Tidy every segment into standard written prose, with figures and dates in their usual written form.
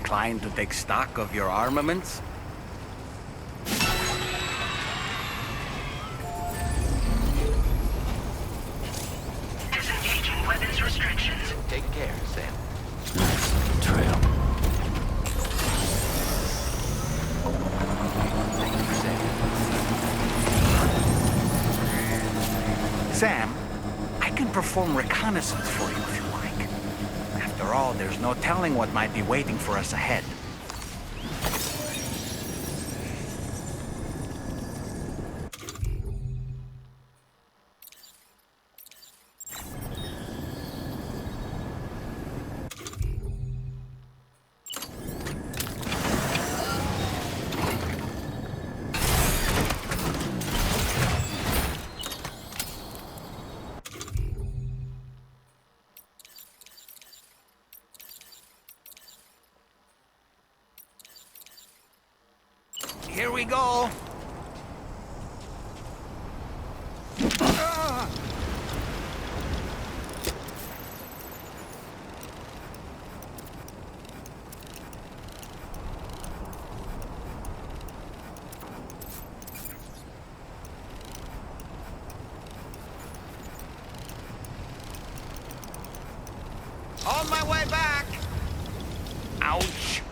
inclined to take stock of your armaments? Disengaging weapons restrictions. Take care, Sam. Nice trail. Thank you, Sam. Sam, I can perform reconnaissance for you if you like. After all, there's no telling what might be waiting for us ahead. Here we go. On my way back. Ouch.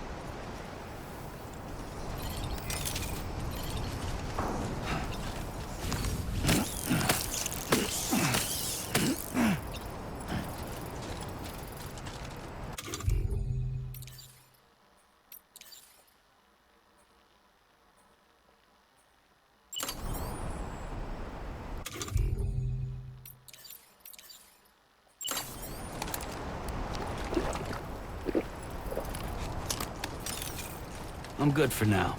I'm good for now.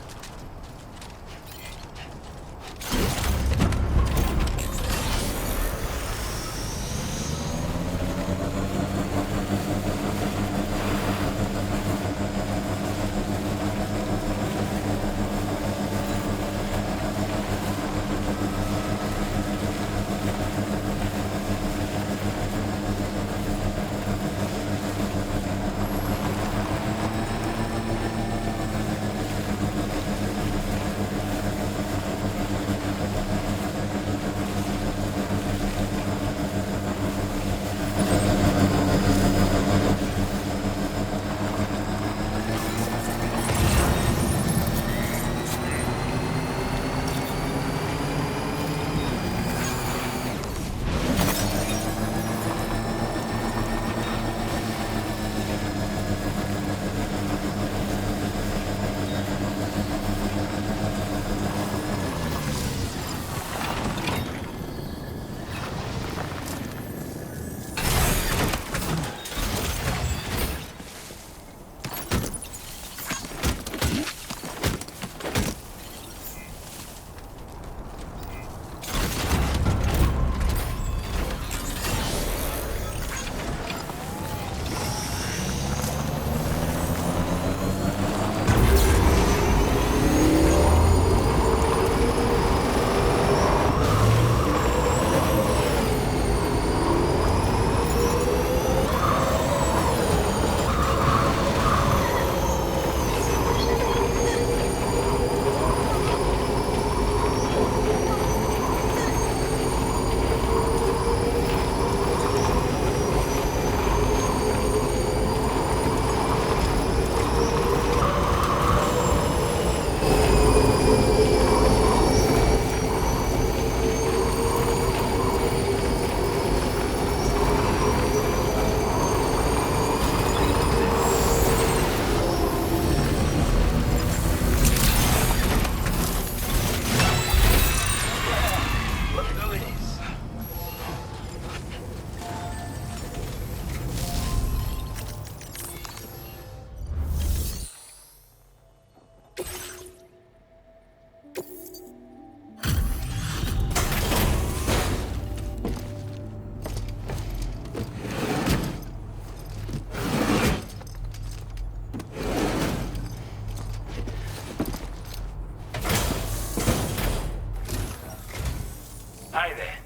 Hi there.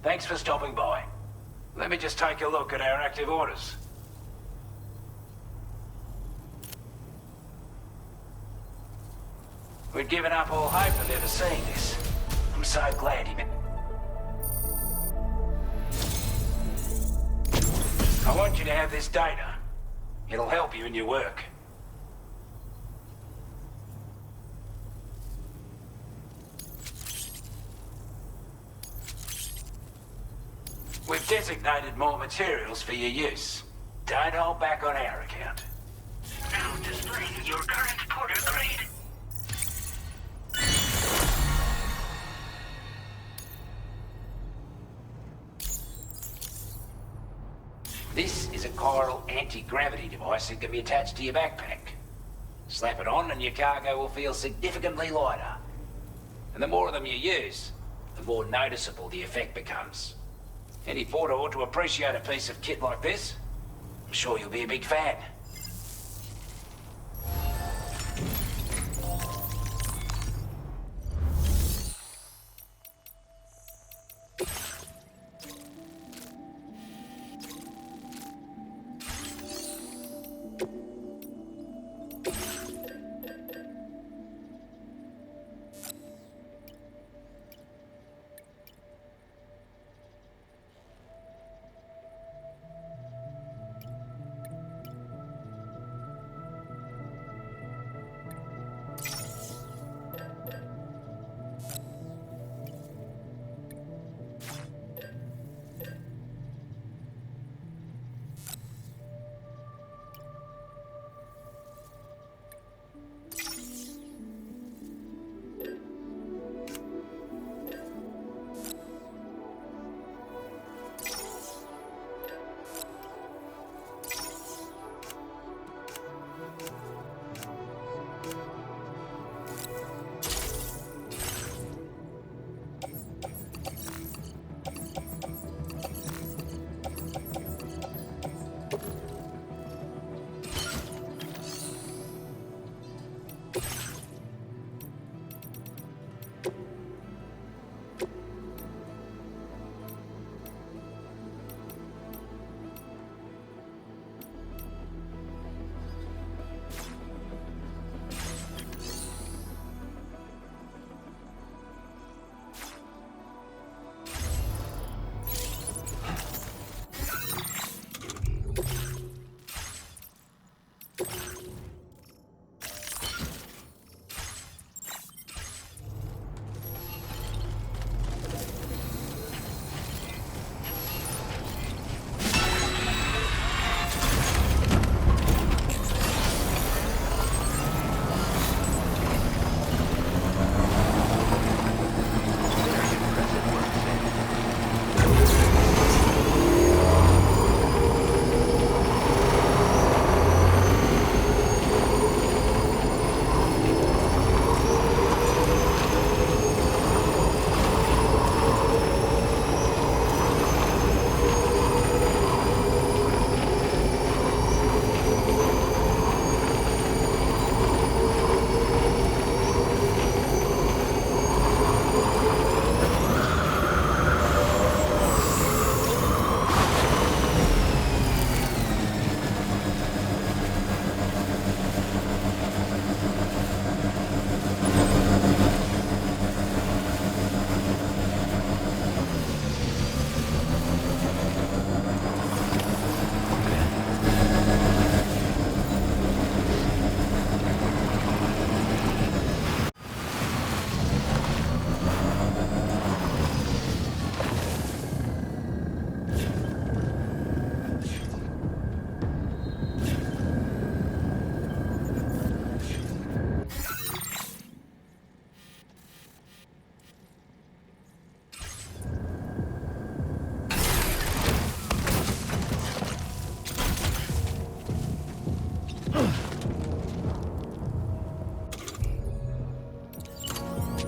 Thanks for stopping by. Let me just take a look at our active orders. given up all hope of ever seeing this. I'm so glad he... I want you to have this data. It'll help you in your work. We've designated more materials for your use. Don't hold back on our account. Now displaying your current porter grade. This is a chiral anti-gravity device that can be attached to your backpack. Slap it on and your cargo will feel significantly lighter. And the more of them you use, the more noticeable the effect becomes. Any porter ought to appreciate a piece of kit like this. I'm sure you'll be a big fan.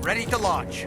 Ready to launch.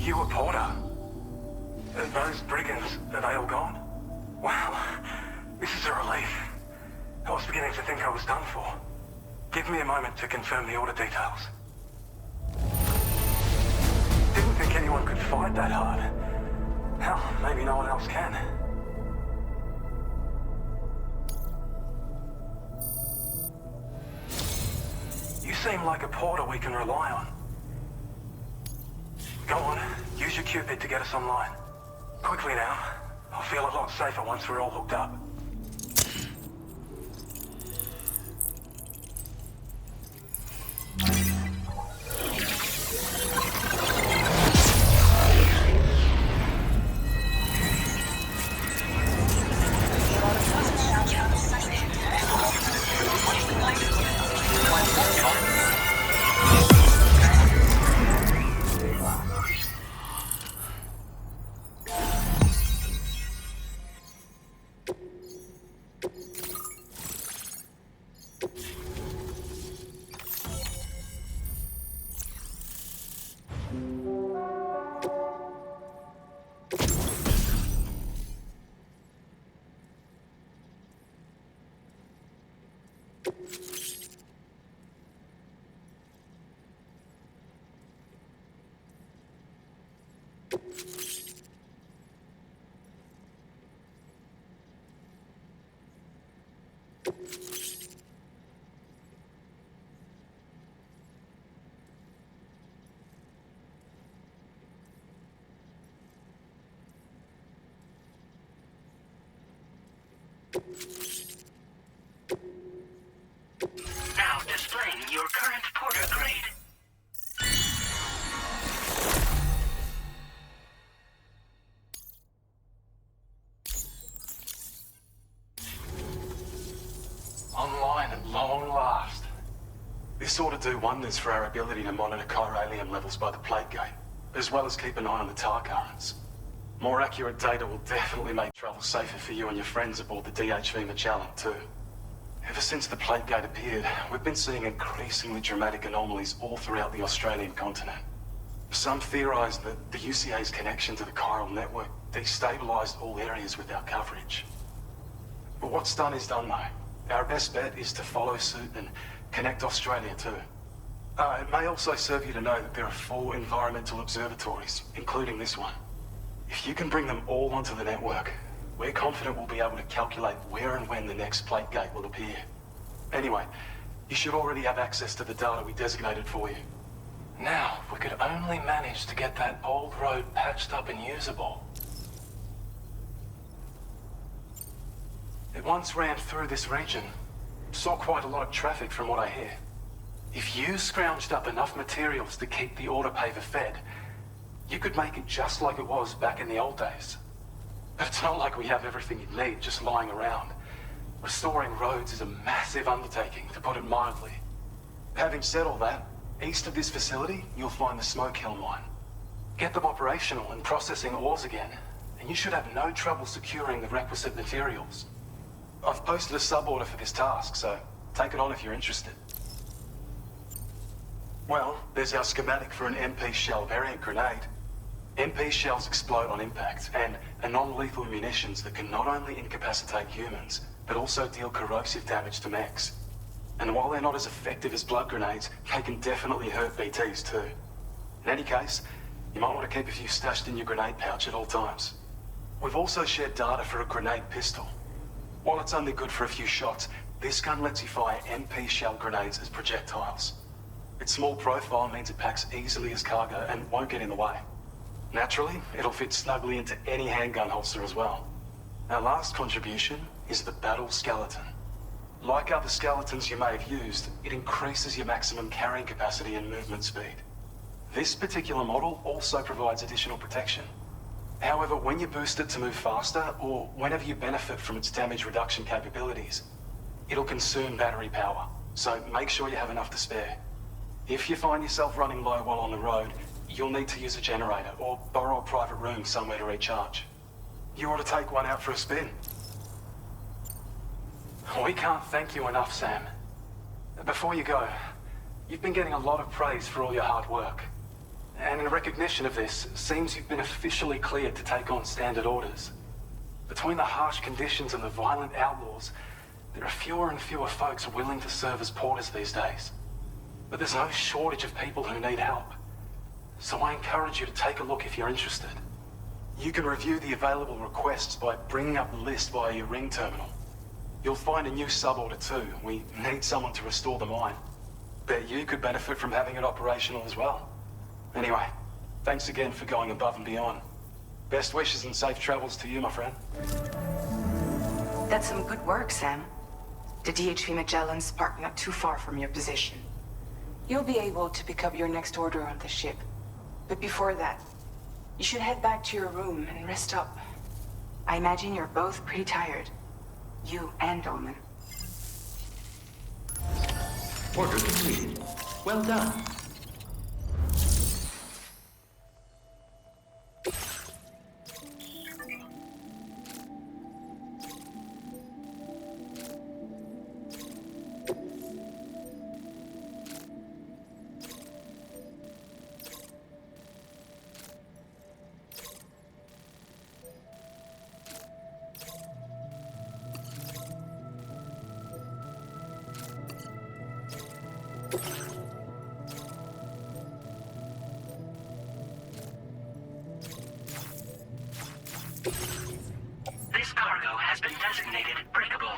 You a porter? Those brigands, are they all gone? Wow, this is a relief. I was beginning to think I was done for. Give me a moment to confirm the order details. Didn't think anyone could fight that hard. Hell, maybe no one else can. You seem like a porter we can rely on. Go on, use your Cupid to get us online. Quickly now. I'll feel a lot safer once we're all hooked up. Now displaying your current porter grade. Online at long last. This ought to do wonders for our ability to monitor chiralium levels by the plague gate, as well as keep an eye on the tar currents. More accurate data will definitely make travel safer for you and your friends aboard the DHV Magellan too. Ever since the plague gate appeared, we've been seeing increasingly dramatic anomalies all throughout the Australian continent. Some theorize that the UCA's connection to the chiral network destabilized all areas with our coverage. But what's done is done though. Our best bet is to follow suit and connect Australia too. It may also serve you to know that there are 4 environmental observatories, including this one. If you can bring them all onto the network, we're confident we'll be able to calculate where and when the next plague gate will appear. Anyway, you should already have access to the data we designated for you. Now, if we could only manage to get that old road patched up and usable. It once ran through this region. Saw quite a lot of traffic from what I hear. If you scrounged up enough materials to keep the autopaver fed, you could make it just like it was back in the old days. But it's not like we have everything you need just lying around. Restoring roads is a massive undertaking, to put it mildly. Having said all that, east of this facility, you'll find the Smoke Hill mine. Get them operational and processing ores again, and you should have no trouble securing the requisite materials. I've posted a sub-order for this task, so take it on if you're interested. Well, there's our schematic for an MP shell variant grenade. MP shells explode on impact, and are non-lethal munitions that can not only incapacitate humans, but also deal corrosive damage to mechs. And while they're not as effective as blood grenades, they can definitely hurt BTs too. In any case, you might want to keep a few stashed in your grenade pouch at all times. We've also shared data for a grenade pistol. While it's only good for a few shots, this gun lets you fire MP shell grenades as projectiles. Its small profile means it packs easily as cargo and won't get in the way. Naturally, it'll fit snugly into any handgun holster as well. Our last contribution is the Battle Skeleton. Like other skeletons you may have used, it increases your maximum carrying capacity and movement speed. This particular model also provides additional protection. However, when you boost it to move faster, or whenever you benefit from its damage reduction capabilities, it'll consume battery power, so make sure you have enough to spare. If you find yourself running low while on the road, you'll need to use a generator or borrow a private room somewhere to recharge. You ought to take one out for a spin. We can't thank you enough, Sam. Before you go, you've been getting a lot of praise for all your hard work. And in recognition of this, it seems you've been officially cleared to take on standard orders. Between the harsh conditions and the violent outlaws, there are fewer and fewer folks willing to serve as porters these days. But there's no shortage of people who need help. So I encourage you to take a look if you're interested. You can review the available requests by bringing up the list via your ring terminal. You'll find a new sub-order too. We need someone to restore the mine. Bet you could benefit from having it operational as well. Anyway, thanks again for going above and beyond. Best wishes and safe travels to you, my friend. That's some good work, Sam. The DHV Magellan's parked not too far from your position. You'll be able to pick up your next order on the ship. But before that, you should head back to your room and rest up. I imagine you're both pretty tired. You and Dolman. Order completed. Well done. This cargo has been designated breakable.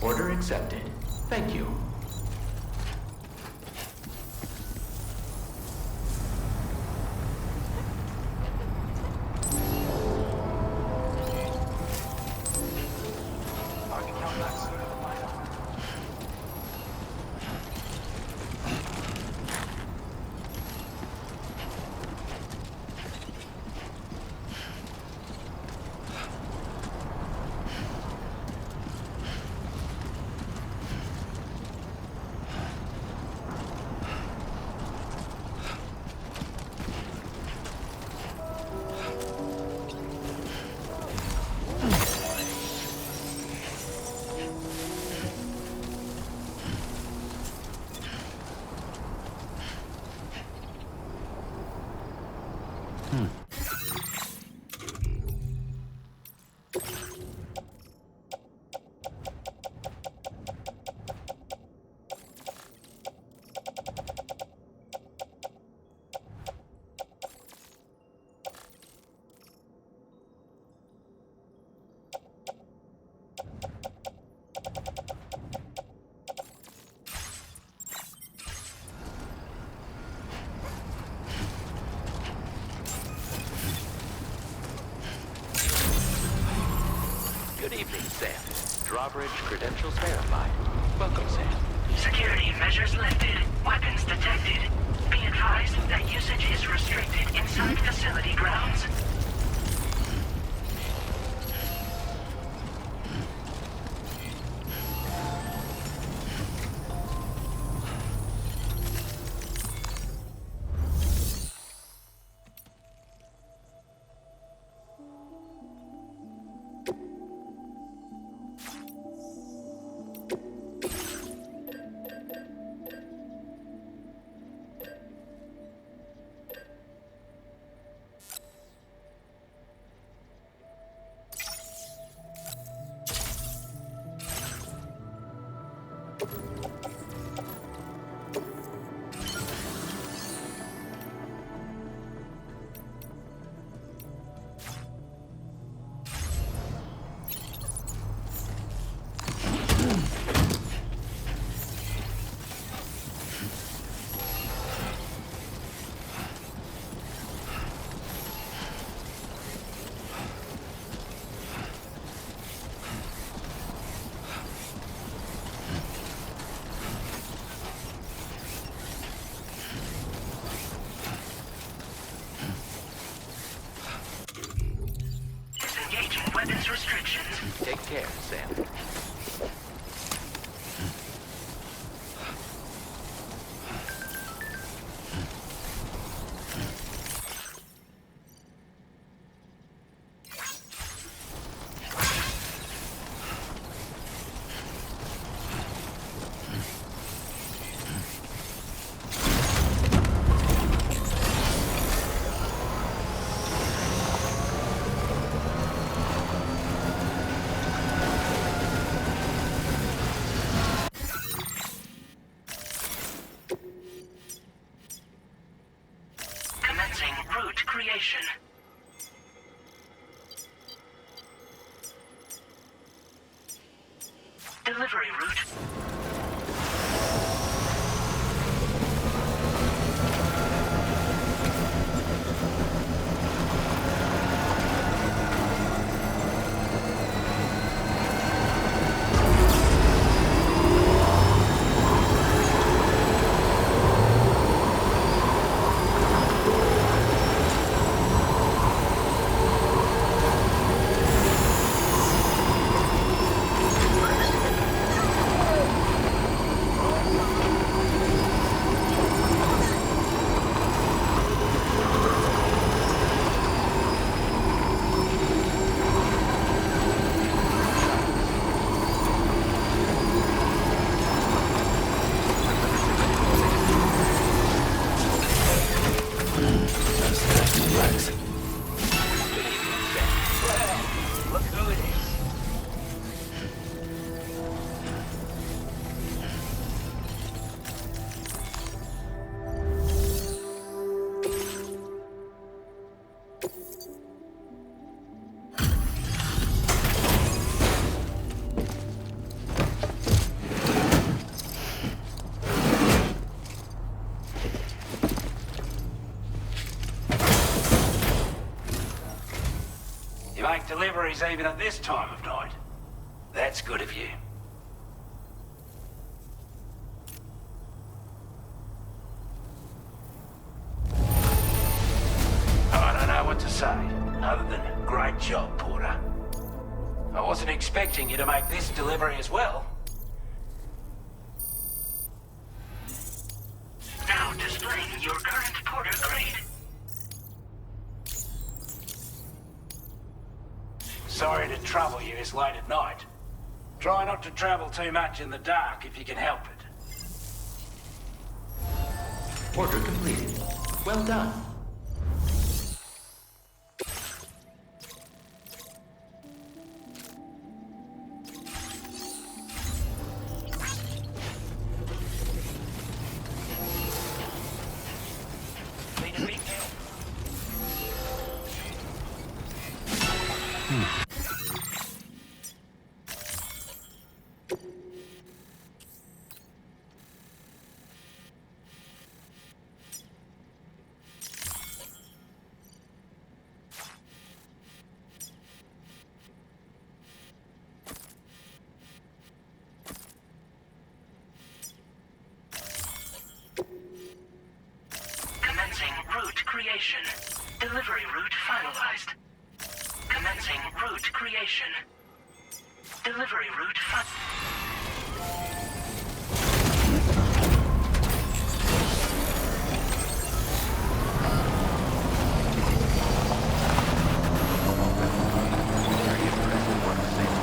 Order accepted. Thank you. Coverage credentials verified. Welcome, Sam. Security measures lifted. Weapons detected. Be advised that usage is restricted inside facility grounds. Disengaging weapons restrictions. Take care, Sam. Commencing route creation. Delivery route. Relax. Look who it is. You make deliveries even at this time of night. That's good of you. I don't know what to say, other than great job, Porter. I wasn't expecting you to make this delivery as well. Now displaying your current Porter grade. Sorry to trouble you this late at night. Try not to travel too much in the dark if you can help it. Order completed. Well done. Need a big help. location. Delivery route finalized. Commencing route creation. Delivery route Very impressive work, Sam.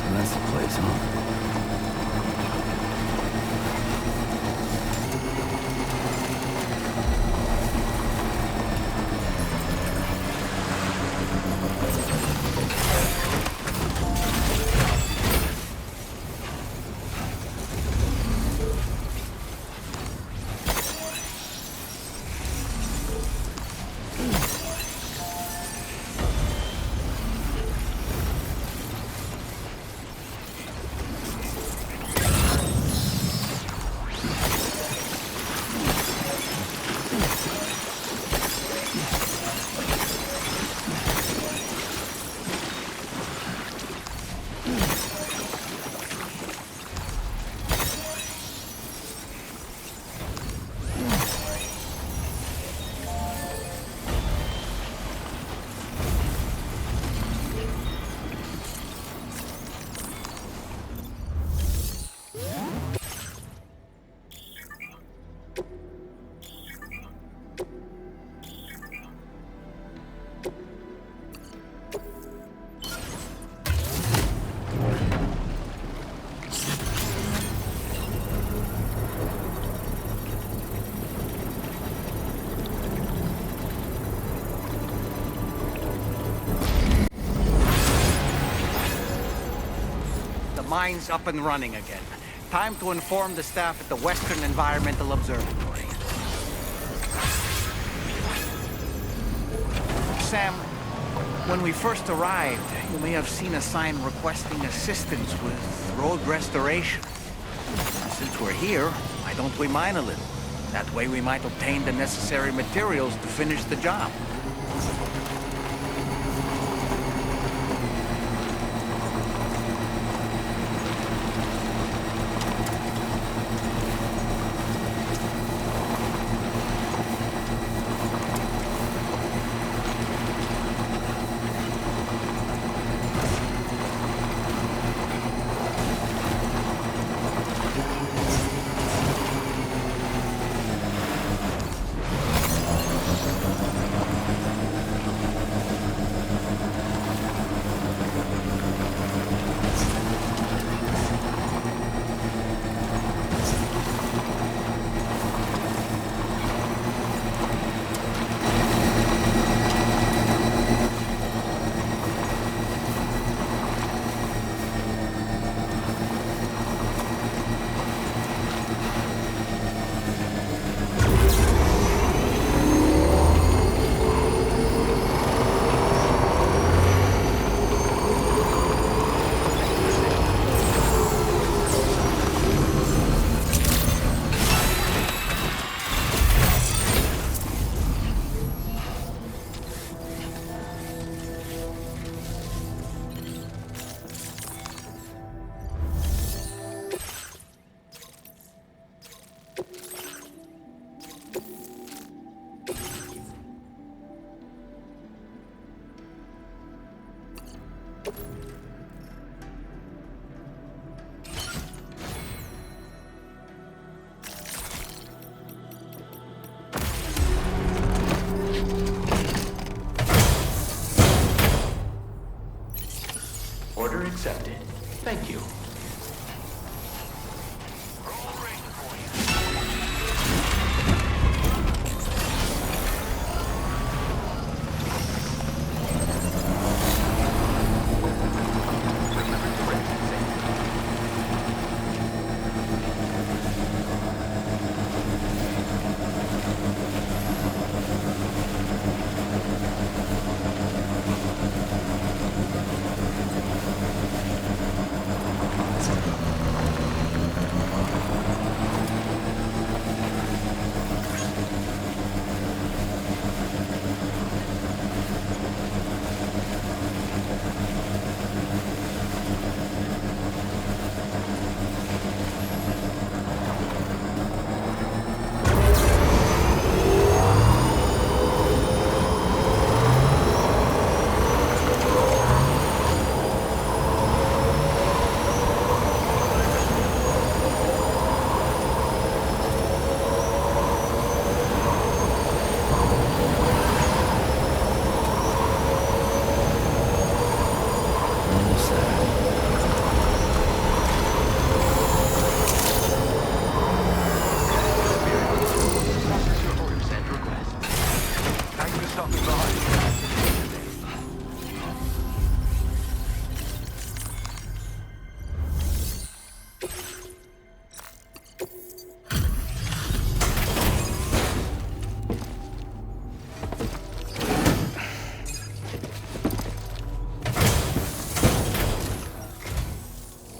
So that's the place, huh? The mine's up and running again. Time to inform the staff at the Western Environmental Observatory. Sam, when we first arrived, you may have seen a sign requesting assistance with road restoration. Since we're here, why don't we mine a little? That way we might obtain the necessary materials to finish the job. accepted. Thank you.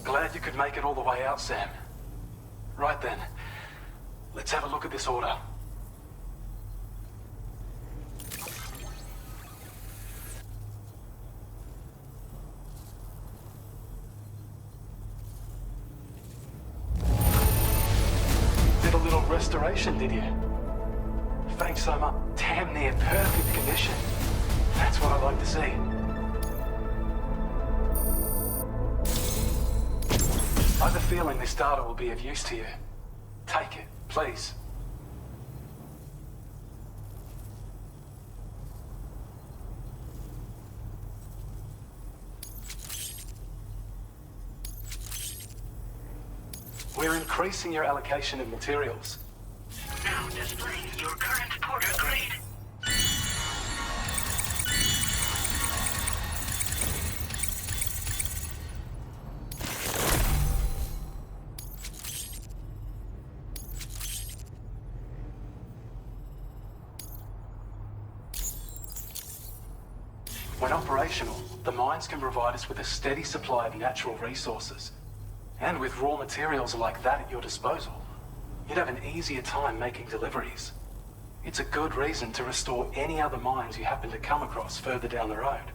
Glad you could make it all the way out, Sam. Right then, let's have a look at this order. Did a little restoration, did you? Thanks so much. Damn near perfect condition. That's what I like to see. I have a feeling this data will be of use to you. Take it, please. We're increasing your allocation of materials. Now displaying your current porter grade. When operational, the mines can provide us with a steady supply of natural resources. And with raw materials like that at your disposal, you'd have an easier time making deliveries. It's a good reason to restore any other mines you happen to come across further down the road.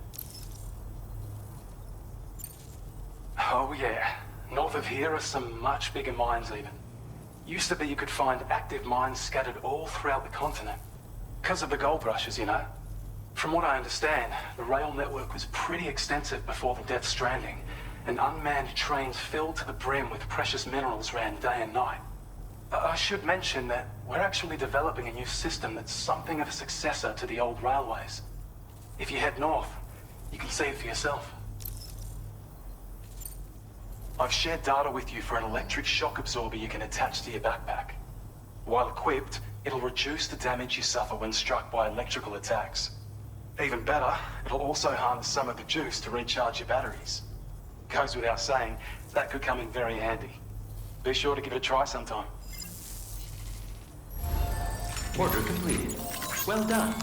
Oh yeah, north of here are some much bigger mines even. Used to be you could find active mines scattered all throughout the continent. Because of the gold rushes, you know. From what I understand, the rail network was pretty extensive before the Death Stranding, and unmanned trains filled to the brim with precious minerals ran day and night. I should mention that we're actually developing a new system that's something of a successor to the old railways. If you head north, you can see it for yourself. I've shared data with you for an electric shock absorber you can attach to your backpack. While equipped, it'll reduce the damage you suffer when struck by electrical attacks. Even better, it'll also harness some of the juice to recharge your batteries. Goes without saying, that could come in very handy. Be sure to give it a try sometime. Order completed. Well done.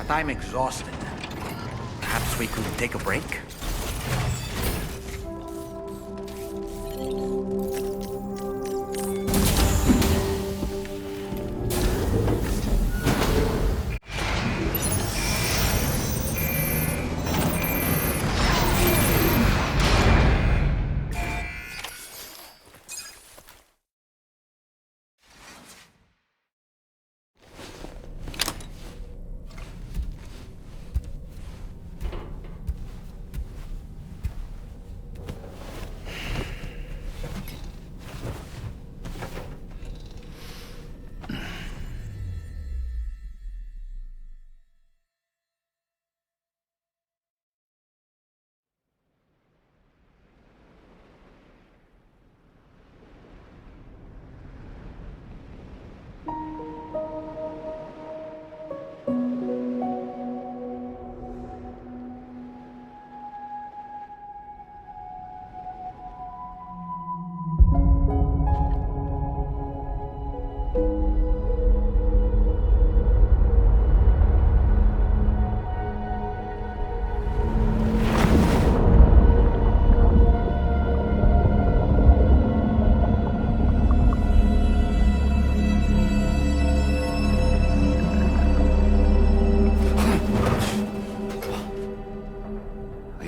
but I'm exhausted. Perhaps we could take a break?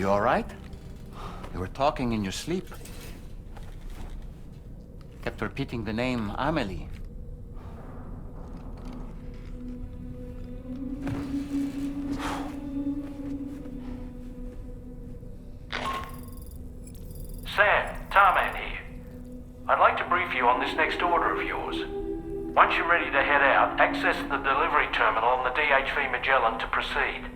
You all right? You were talking in your sleep. Kept repeating the name Amelie. Sam, Tarman here. I'd like to brief you on this next order of yours. Once you're ready to head out, access the delivery terminal on the DHV Magellan to proceed.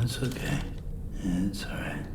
It's okay. It's all right.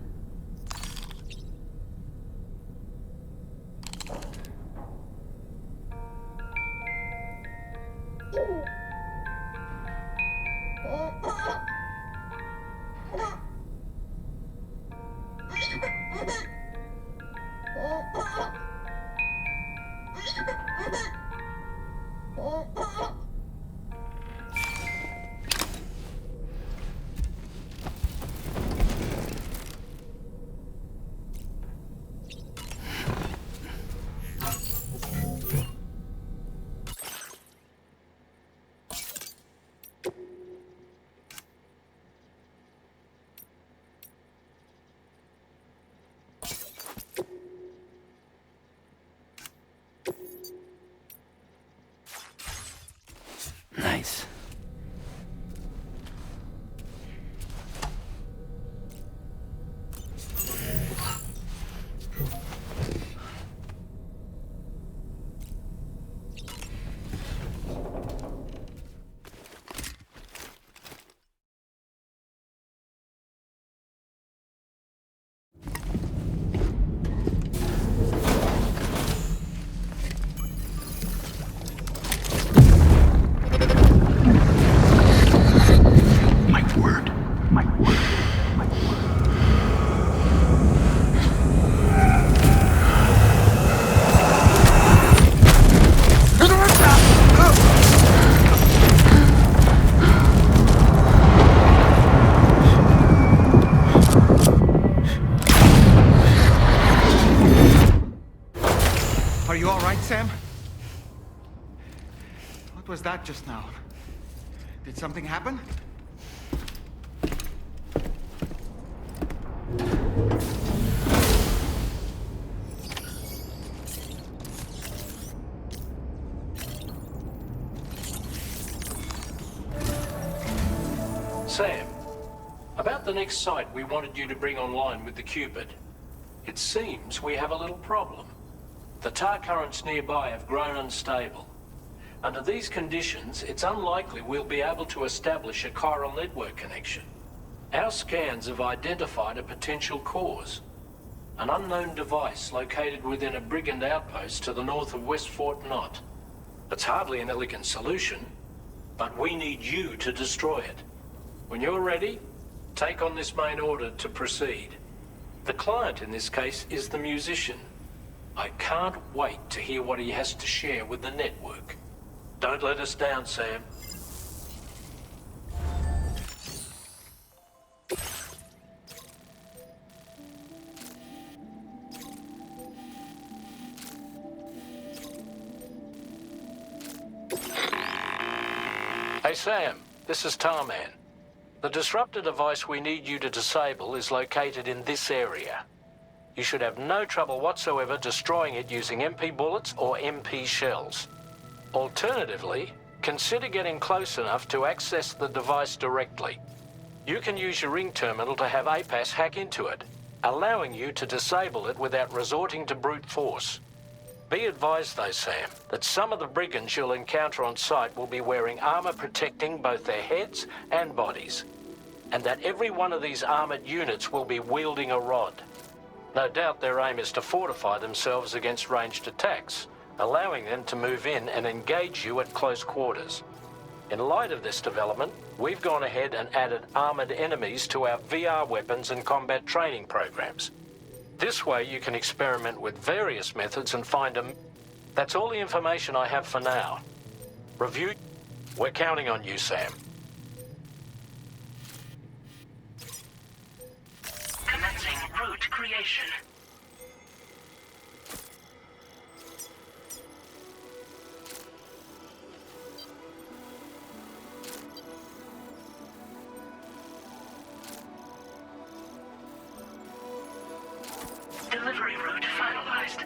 that just now? Did something happen? Sam, about the next site we wanted you to bring online with the Cupid. It seems we have a little problem. The tar currents nearby have grown unstable. Under these conditions, it's unlikely we'll be able to establish a chiral network connection. Our scans have identified a potential cause. An unknown device located within a brigand outpost to the north of West Fort Knot. It's hardly an elegant solution, but we need you to destroy it. When you're ready, take on this main order to proceed. The client in this case is the musician. I can't wait to hear what he has to share with the network. Don't let us down, Sam. Hey, Sam, this is Tarman. The disruptor device we need you to disable is located in this area. You should have no trouble whatsoever destroying it using MP bullets or MP shells. Alternatively, consider getting close enough to access the device directly. You can use your ring terminal to have APAS hack into it, allowing you to disable it without resorting to brute force. Be advised though, Sam, that some of the brigands you'll encounter on site will be wearing armor protecting both their heads and bodies, and that every one of these armored units will be wielding a rod. No doubt their aim is to fortify themselves against ranged attacks, allowing them to move in and engage you at close quarters. In light of this development, we've gone ahead and added armored enemies to our VR weapons and combat training programs. This way you can experiment with various methods and find them. That's all the information I have for now. Review. We're counting on you, Sam. Commencing route creation. Delivery route finalized.